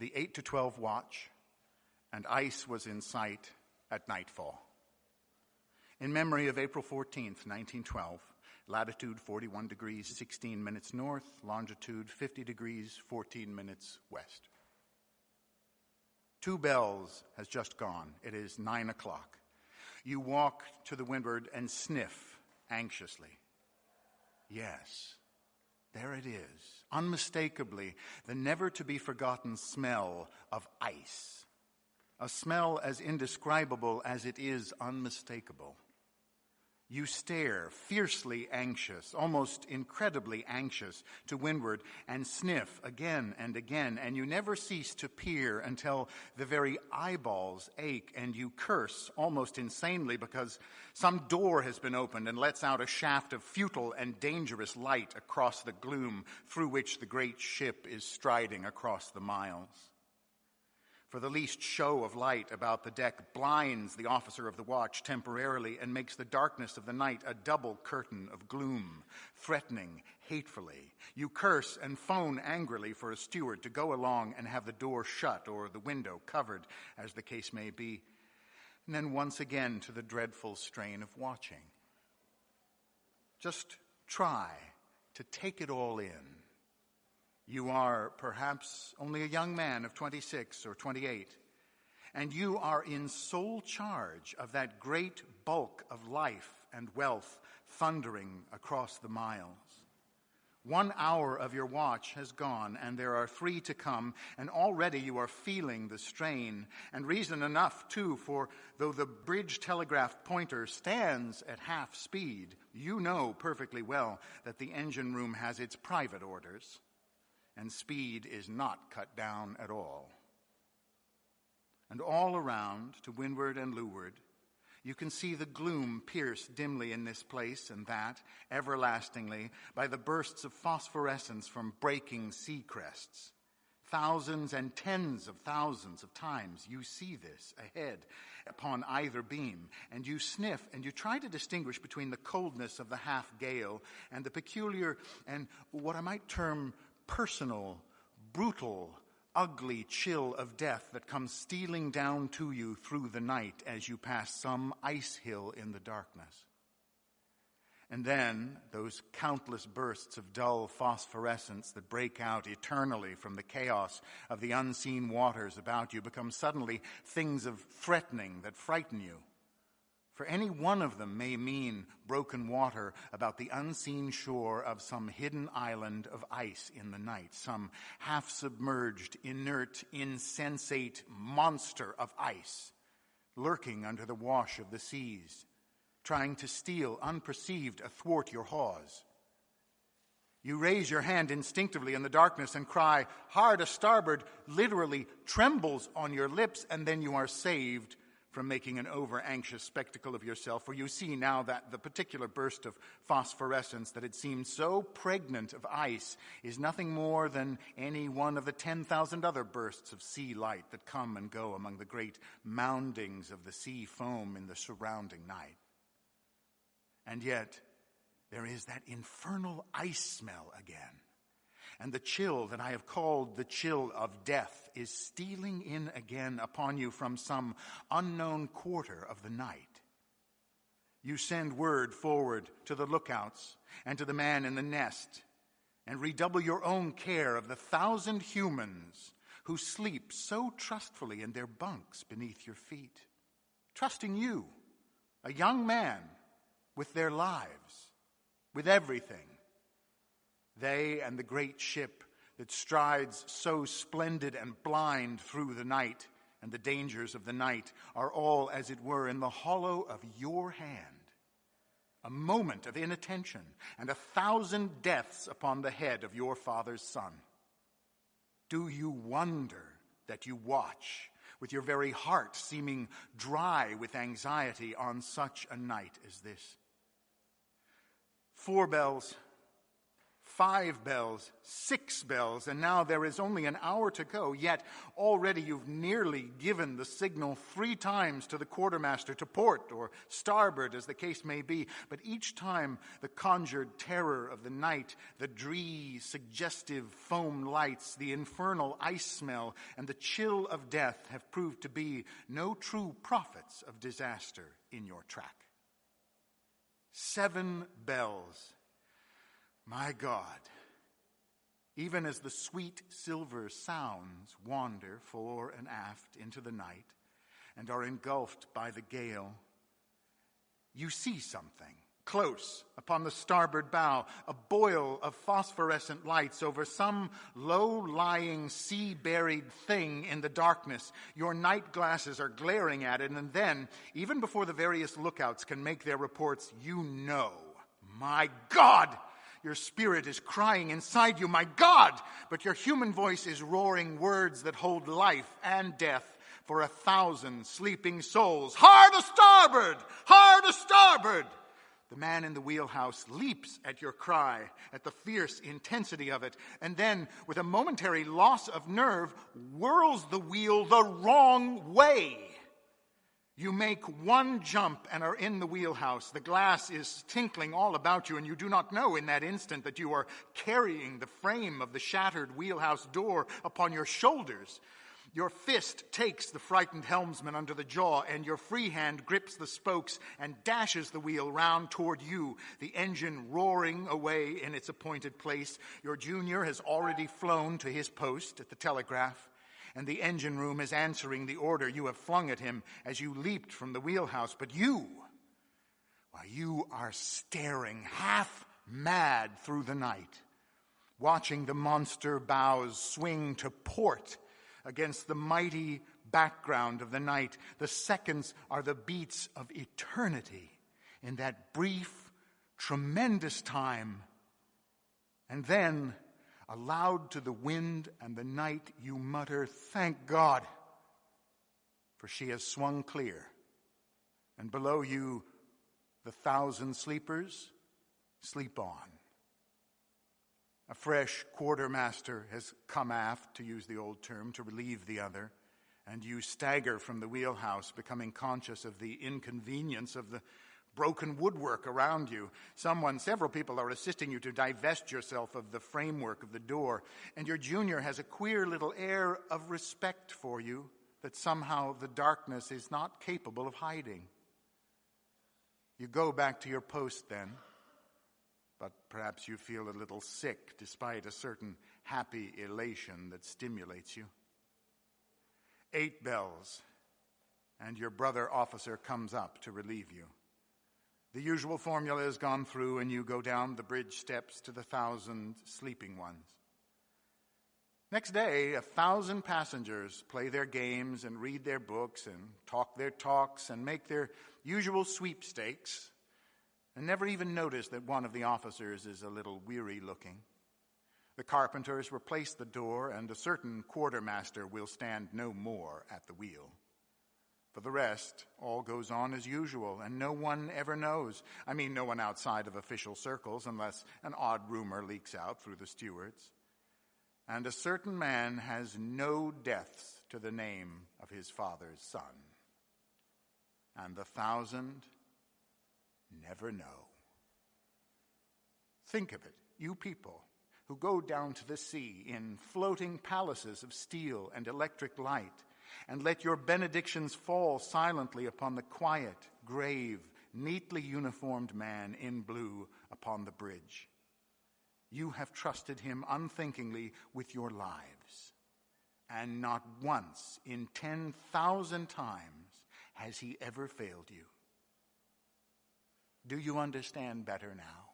the 8 to 12 watch, and ice was in sight at nightfall. In memory of April 14th, 1912, latitude 41 degrees 16 minutes north, longitude 50 degrees 14 minutes west. 2 bells has just gone. It is 9 o'clock. You walk to the windward and sniff anxiously. Yes, there it is, unmistakably the never-to-be-forgotten smell of ice, a smell as indescribable as it is unmistakable. You stare, fiercely anxious, almost incredibly anxious, to windward and sniff again and again, and you never cease to peer until the very eyeballs ache, and you curse almost insanely because some door has been opened and lets out a shaft of futile and dangerous light across the gloom through which the great ship is striding across the miles. For the least show of light about the deck blinds the officer of the watch temporarily and makes the darkness of the night a double curtain of gloom, threatening hatefully. You curse and phone angrily for a steward to go along and have the door shut or the window covered, as the case may be, and then once again to the dreadful strain of watching. Just try to take it all in. You are perhaps only a young man of 26 or 28, and you are in sole charge of that great bulk of life and wealth thundering across the miles. 1 hour of your watch has gone, and there are 3 to come, and already you are feeling the strain, and reason enough, too, for though the bridge telegraph pointer stands at half speed, you know perfectly well that the engine room has its private orders, and speed is not cut down at all. And all around, to windward and leeward, you can see the gloom pierced dimly in this place and that, everlastingly, by the bursts of phosphorescence from breaking sea crests. Thousands and tens of thousands of times you see this ahead upon either beam, and you sniff and you try to distinguish between the coldness of the half-gale and the peculiar and what I might term personal, brutal, ugly chill of death that comes stealing down to you through the night as you pass some ice hill in the darkness. And then those countless bursts of dull phosphorescence that break out eternally from the chaos of the unseen waters about you become suddenly things of threatening that frighten you. For any one of them may mean broken water about the unseen shore of some hidden island of ice in the night, some half-submerged, inert, insensate monster of ice lurking under the wash of the seas, trying to steal unperceived athwart your hawse. You raise your hand instinctively in the darkness and cry, "Hard a starboard," literally trembles on your lips, and then you are saved from making an over-anxious spectacle of yourself, for you see now that the particular burst of phosphorescence that had seemed so pregnant of ice is nothing more than any one of the 10,000 other bursts of sea light that come and go among the great moundings of the sea foam in the surrounding night. And yet, there is that infernal ice smell again. And the chill that I have called the chill of death is stealing in again upon you from some unknown quarter of the night. You send word forward to the lookouts and to the man in the nest, and redouble your own care of the 1,000 humans who sleep so trustfully in their bunks beneath your feet, trusting you, a young man, with their lives, with everything. They and the great ship that strides so splendid and blind through the night and the dangers of the night are all, as it were, in the hollow of your hand. A moment of inattention and 1,000 deaths upon the head of your father's son. Do you wonder that you watch, with your very heart seeming dry with anxiety on such a night as this? 4 bells, 5 bells, 6 bells, and now there is only an hour to go, yet already you've nearly given the signal 3 times to the quartermaster to port or starboard, as the case may be. But each time the conjured terror of the night, the dree, suggestive foam lights, the infernal ice smell, and the chill of death have proved to be no true prophets of disaster in your track. 7 bells. My God, even as the sweet silver sounds wander fore and aft into the night and are engulfed by the gale, you see something close upon the starboard bow, a boil of phosphorescent lights over some low-lying, sea-buried thing in the darkness. Your night glasses are glaring at it, and then, even before the various lookouts can make their reports, you know, my God! Your spirit is crying inside you, my God! But your human voice is roaring words that hold life and death for 1,000 sleeping souls. Hard a starboard! Hard a starboard! The man in the wheelhouse leaps at your cry, at the fierce intensity of it, and then, with a momentary loss of nerve, whirls the wheel the wrong way. You make one jump and are in the wheelhouse. The glass is tinkling all about you, and you do not know in that instant that you are carrying the frame of the shattered wheelhouse door upon your shoulders. Your fist takes the frightened helmsman under the jaw, and your free hand grips the spokes and dashes the wheel round toward you, the engine roaring away in its appointed place. Your junior has already flown to his post at the telegraph, and the engine room is answering the order you have flung at him as you leaped from the wheelhouse. But you are staring half mad through the night, watching the monster bows swing to port against the mighty background of the night. The seconds are the beats of eternity in that brief, tremendous time. And then, aloud to the wind and the night, you mutter, "Thank God," for she has swung clear. And below you, the 1,000 sleepers sleep on. A fresh quartermaster has come aft, to use the old term, to relieve the other, and you stagger from the wheelhouse, becoming conscious of the inconvenience of the broken woodwork around you. Several people are assisting you to divest yourself of the framework of the door, and your junior has a queer little air of respect for you that somehow the darkness is not capable of hiding. You go back to your post then, but perhaps you feel a little sick despite a certain happy elation that stimulates you. 8 bells, and your brother officer comes up to relieve you. The usual formula is gone through, and you go down the bridge steps to the 1,000 sleeping ones. Next day, 1,000 passengers play their games and read their books and talk their talks and make their usual sweepstakes, and never even notice that one of the officers is a little weary looking. The carpenters replace the door, and a certain quartermaster will stand no more at the wheel. For the rest, all goes on as usual, and no one ever knows. I mean, no one outside of official circles, unless an odd rumor leaks out through the stewards. And a certain man has no deaths to the name of his father's son. And the 1,000 never know. Think of it, you people who go down to the sea in floating palaces of steel and electric light, and let your benedictions fall silently upon the quiet, grave, neatly uniformed man in blue upon the bridge. You have trusted him unthinkingly with your lives, and not once in 10,000 times has he ever failed you. Do you understand better now?